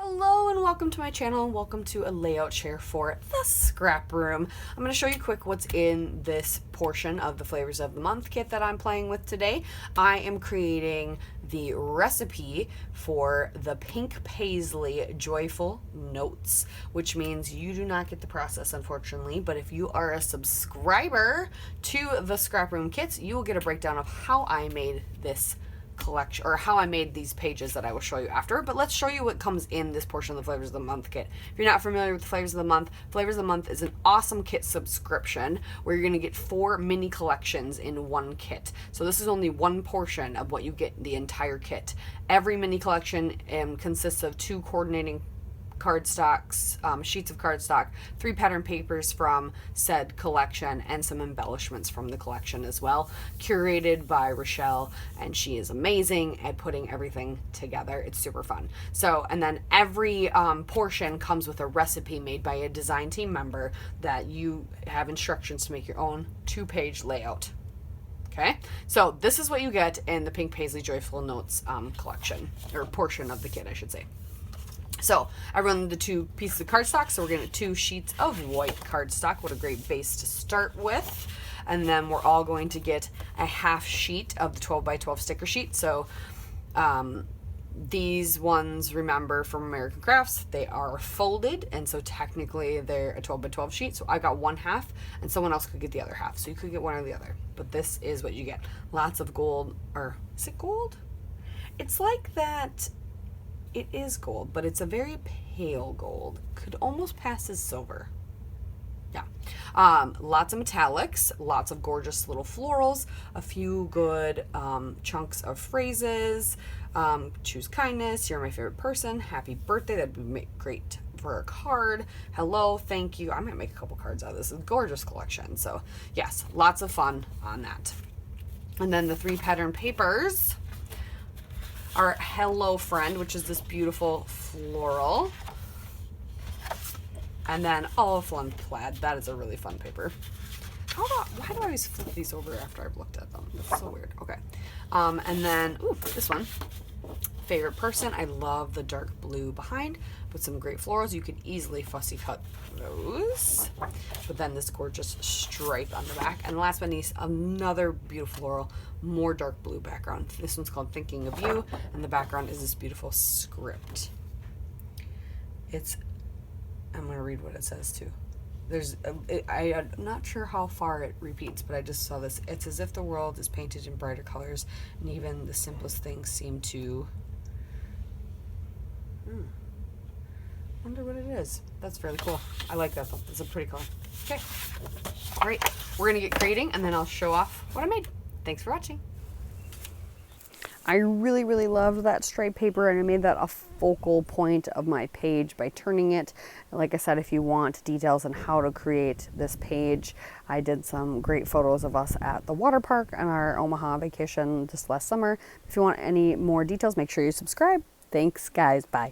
Hello and welcome to my channel and welcome to a layout share for the scrap room. I'm going to show you quick what's in this portion of the Flavors of the Month kit that I'm playing with today. I am creating the recipe for the pink Paislee Joyful Notes, which means you do not get the process, unfortunately, but if you are a subscriber to the scrap room kits, you will get a breakdown of how I made this collection, or how I made these pages that I will show you after. But let's show you what comes in this portion of the Flavors of the Month kit. If you're not familiar with the Flavors of the Month, Flavors of the Month is an awesome kit subscription where you're going to get 4 mini collections in one kit. So this is only one portion of what you get the entire kit. Every mini collection consists of 2 coordinating cardstocks, sheets of cardstock, 3 pattern papers from said collection, and some embellishments from the collection as well, curated by Rochelle, and she is amazing at putting everything together. It's super fun. So, and then every portion comes with a recipe made by a design team member that you have instructions to make your own 2-page layout. Okay, so this is what you get in the Pink Paislee Joyful Notes collection, or portion of the kit, I should say. So I run the 2 pieces of cardstock, so we're going to 2 sheets of white cardstock. What a great base to start with. And then we're all going to get a half sheet of the 12 by 12 sticker sheet. So these ones, remember, from American Crafts, they are folded, and so technically they're a 12 by 12 sheet. So I got 1/2 and someone else could get the other half. So you could get one or the other, but this is what you get. Lots of gold, or is it gold? It's like that. It is gold, but it's a very pale gold. Could almost pass as silver. Yeah. Lots of metallics, lots of gorgeous little florals, a few good chunks of phrases. Choose kindness, you're my favorite person, happy birthday, that'd be great for a card. Hello, thank you. I might make a couple cards out of this. It's a gorgeous collection. So yes, lots of fun on that. And then the 3 pattern papers. Our Hello Friend, which is this beautiful floral. And then Fun Plaid. That is a really fun paper. Why do I always flip these over after I've looked at them? It's so weird. Okay. And then, this one. Favorite person. I love the dark blue behind with some great florals. You could easily fussy cut those. But then this gorgeous stripe on the back. And last but not least, another beautiful floral, more dark blue background. This one's called Thinking of You, and the background is this beautiful script. I'm going to read what it says too. I'm not sure how far it repeats, but I just saw this. It's as if the world is painted in brighter colors, and even the simplest things seem to... wonder what it is. That's fairly cool. I like that though. It's a pretty color. Okay. All right. We're going to get creating, and then I'll show off what I made. Thanks for watching. I really, really loved that stripe paper, and I made that a focal point of my page by turning it. Like I said, if you want details on how to create this page, I did some great photos of us at the water park on our Omaha vacation just last summer. If you want any more details, make sure you subscribe. Thanks, guys. Bye.